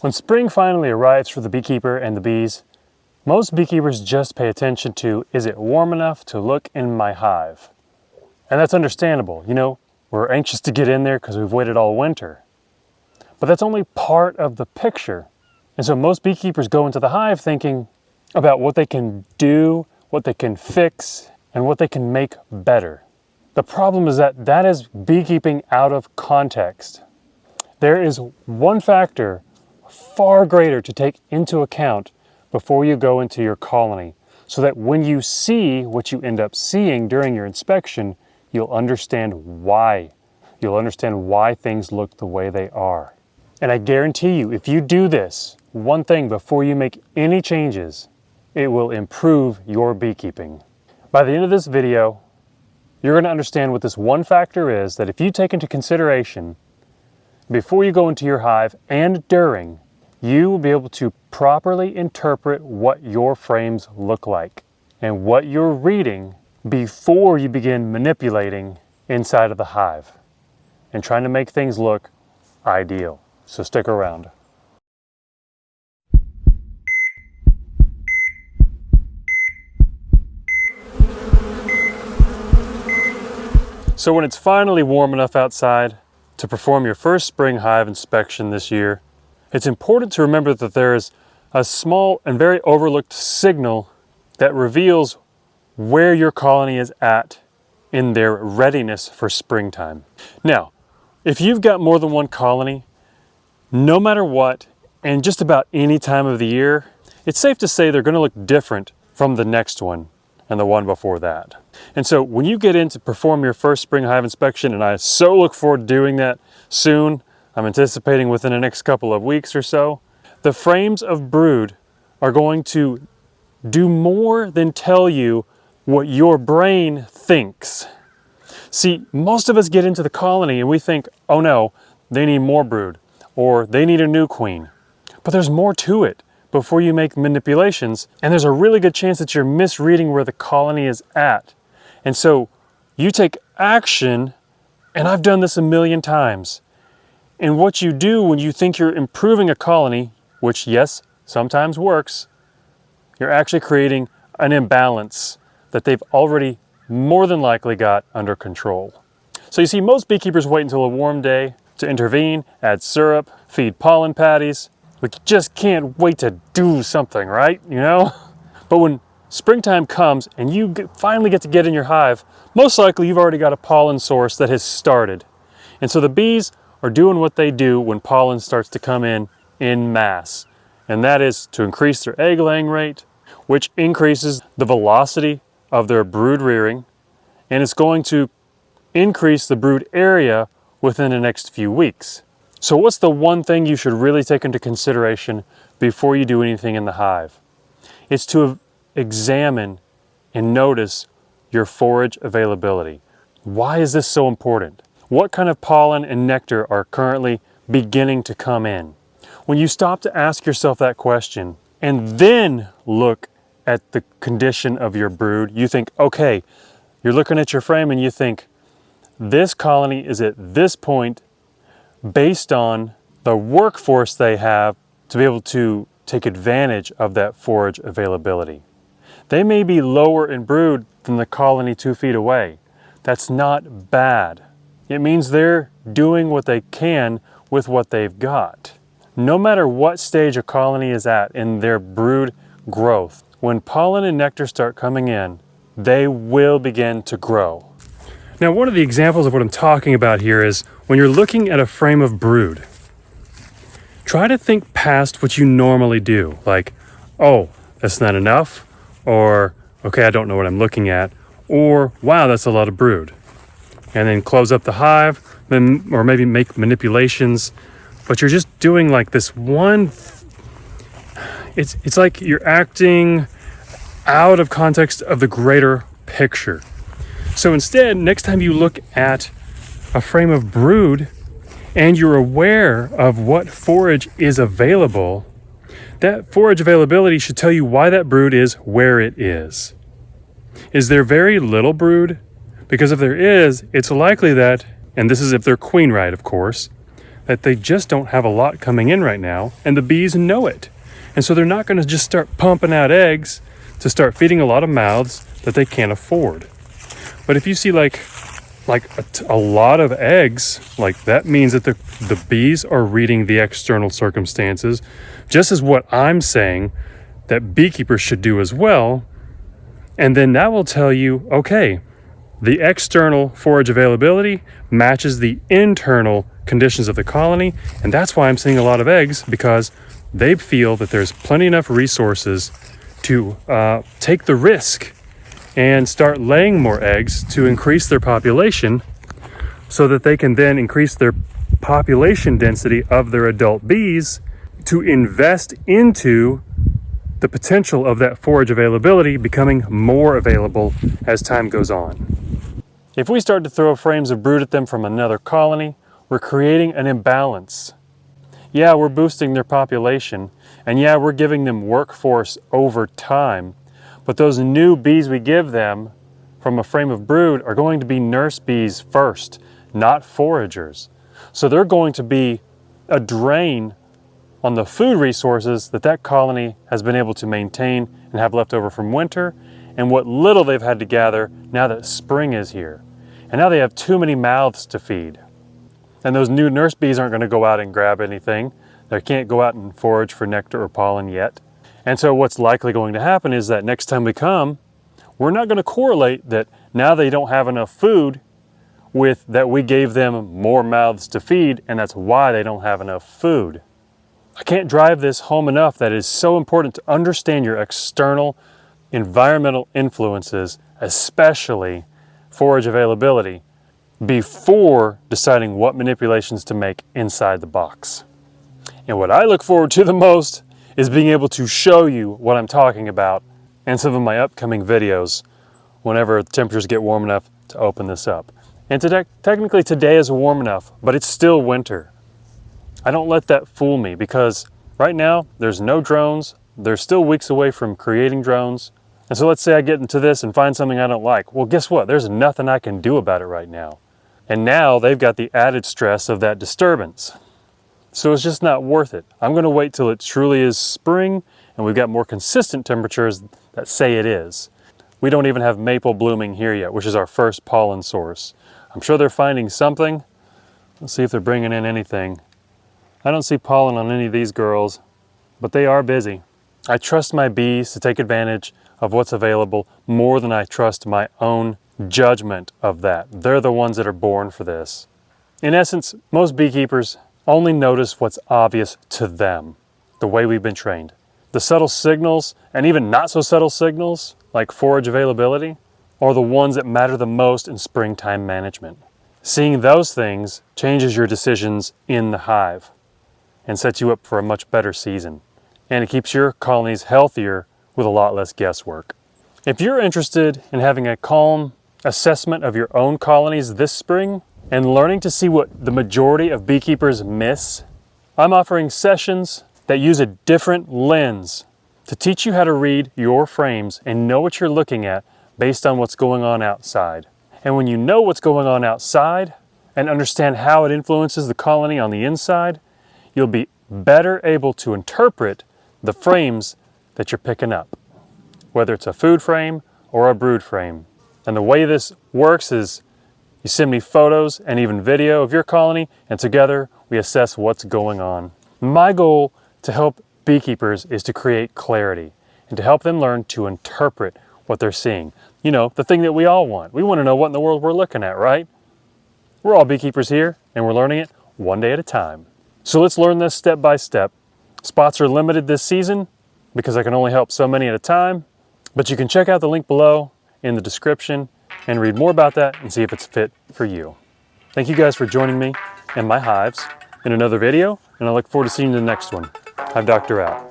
When spring finally arrives for the beekeeper and the bees, most beekeepers just pay attention to, is it warm enough to look in my hive? And that's understandable. You know, we're anxious to get in there because we've waited all winter. But that's only part of the picture. And so most beekeepers go into the hive thinking about what they can do, what they can fix, and what they can make better. The problem is that that is beekeeping out of context. There is one factor far greater to take into account before you go into your colony, so that when you see what you end up seeing during your inspection, you'll understand why. You'll understand why things look the way they are. And I guarantee you, if you do this one thing before you make any changes, it will improve your beekeeping. By the end of this video, you're going to understand what this one factor is that if you take into consideration before you go into your hive and during, you will be able to properly interpret what your frames look like and what you're reading before you begin manipulating inside of the hive and trying to make things look ideal. So stick around. So when it's finally warm enough outside to perform your first spring hive inspection this year, it's important to remember that there is a small and very overlooked signal that reveals where your colony is at in their readiness for springtime. Now, if you've got more than one colony, no matter what, and just about any time of the year, it's safe to say they're going to look different from the next one and the one before that. And so when you get in to perform your first spring hive inspection, and I so look forward to doing that soon, I'm anticipating within the next couple of weeks or so, the frames of brood are going to do more than tell you what your brain thinks. See, most of us get into the colony and we think, oh no, they need more brood, or they need a new queen. But there's more to it before you make manipulations, and there's a really good chance that you're misreading where the colony is at. And so you take action, and I've done this a million times. And what you do when you think you're improving a colony, which yes, sometimes works, you're actually creating an imbalance that they've already more than likely got under control. So you see, most beekeepers wait until a warm day to intervene, add syrup, feed pollen patties. We just can't wait to do something, right? You know? But when springtime comes and you finally get to get in your hive, most likely you've already got a pollen source that has started. And so the bees are doing what they do when pollen starts to come in mass. And that is to increase their egg laying rate, which increases the velocity of their brood rearing, and it's going to increase the brood area within the next few weeks. So what's the one thing you should really take into consideration before you do anything in the hive? It's to examine and notice your forage availability. Why is this so important? What kind of pollen and nectar are currently beginning to come in? When you stop to ask yourself that question and then look at the condition of your brood, you think, okay, you're looking at your frame and you think, this colony is at this point based on the workforce they have to be able to take advantage of that forage availability. They may be lower in brood than the colony 2 feet away. That's not bad. It means they're doing what they can with what they've got. No matter what stage a colony is at in their brood growth, when pollen and nectar start coming in, they will begin to grow. Now, one of the examples of what I'm talking about here is when you're looking at a frame of brood, try to think past what you normally do. Like, oh, that's not enough, or okay, I don't know what I'm looking at, or wow, that's a lot of brood. And then close up the hive, or maybe make manipulations, but you're just doing like this one, it's like you're acting out of context of the greater picture. So instead, next time you look at a frame of brood and you're aware of what forage is available, that forage availability should tell you why that brood is where it is. Is there very little brood? Because if there is, it's likely that, and this is if they're queen right, of course, that they just don't have a lot coming in right now, and the bees know it. And so they're not going to just start pumping out eggs to start feeding a lot of mouths that they can't afford. But if you see like a lot of eggs, like that means that the bees are reading the external circumstances, just as what I'm saying that beekeepers should do as well. And then that will tell you, okay, the external forage availability matches the internal conditions of the colony, and that's why I'm seeing a lot of eggs, because they feel that there's plenty enough resources to take the risk and start laying more eggs to increase their population, so that they can then increase their population density of their adult bees to invest into the potential of that forage availability becoming more available as time goes on. If we start to throw frames of brood at them from another colony, we're creating an imbalance. Yeah, we're boosting their population, and yeah, we're giving them workforce over time, but those new bees we give them from a frame of brood are going to be nurse bees first, not foragers. So they're going to be a drain on the food resources that colony has been able to maintain and have left over from winter, and what little they've had to gather now that spring is here. And now they have too many mouths to feed. And those new nurse bees aren't going to go out and grab anything. They can't go out and forage for nectar or pollen yet. And so what's likely going to happen is that next time we come, we're not going to correlate that now they don't have enough food with that we gave them more mouths to feed, and that's why they don't have enough food. I can't drive this home enough that it is so important to understand your external environmental influences, especially forage availability, before deciding what manipulations to make inside the box. And what I look forward to the most is being able to show you what I'm talking about in some of my upcoming videos whenever the temperatures get warm enough to open this up. And technically today is warm enough, but it's still winter. I don't let that fool me, because right now there's no drones. They're still weeks away from creating drones. And so let's say I get into this and find something I don't like. Well, guess what? There's nothing I can do about it right now. And now they've got the added stress of that disturbance. So it's just not worth it. I'm going to wait till it truly is spring and we've got more consistent temperatures that say it is. We don't even have maple blooming here yet, which is our first pollen source. I'm sure they're finding something. Let's see if they're bringing in anything. I don't see pollen on any of these girls, but they are busy. I trust my bees to take advantage of what's available more than I trust my own judgment of that. They're the ones that are born for this. In essence, most beekeepers only notice what's obvious to them, the way we've been trained. The subtle signals, and even not so subtle signals, like forage availability, are the ones that matter the most in springtime management. Seeing those things changes your decisions in the hive and sets you up for a much better season. And it keeps your colonies healthier with a lot less guesswork. If you're interested in having a calm assessment of your own colonies this spring and learning to see what the majority of beekeepers miss, I'm offering sessions that use a different lens to teach you how to read your frames and know what you're looking at based on what's going on outside. And when you know what's going on outside and understand how it influences the colony on the inside, you'll be better able to interpret the frames that you're picking up, whether it's a food frame or a brood frame. And the way this works is you send me photos and even video of your colony, and together we assess what's going on. My goal to help beekeepers is to create clarity and to help them learn to interpret what they're seeing. You know, the thing that we all want. We want to know what in the world we're looking at, right? We're all beekeepers here, and we're learning it one day at a time. So let's learn this step by step. Spots are limited this season because I can only help so many at a time, but you can check out the link below in the description and read more about that and see if it's fit for you. Thank you guys for joining me in my hives in another video, and I look forward to seeing you in the next one. Hive Doctor out.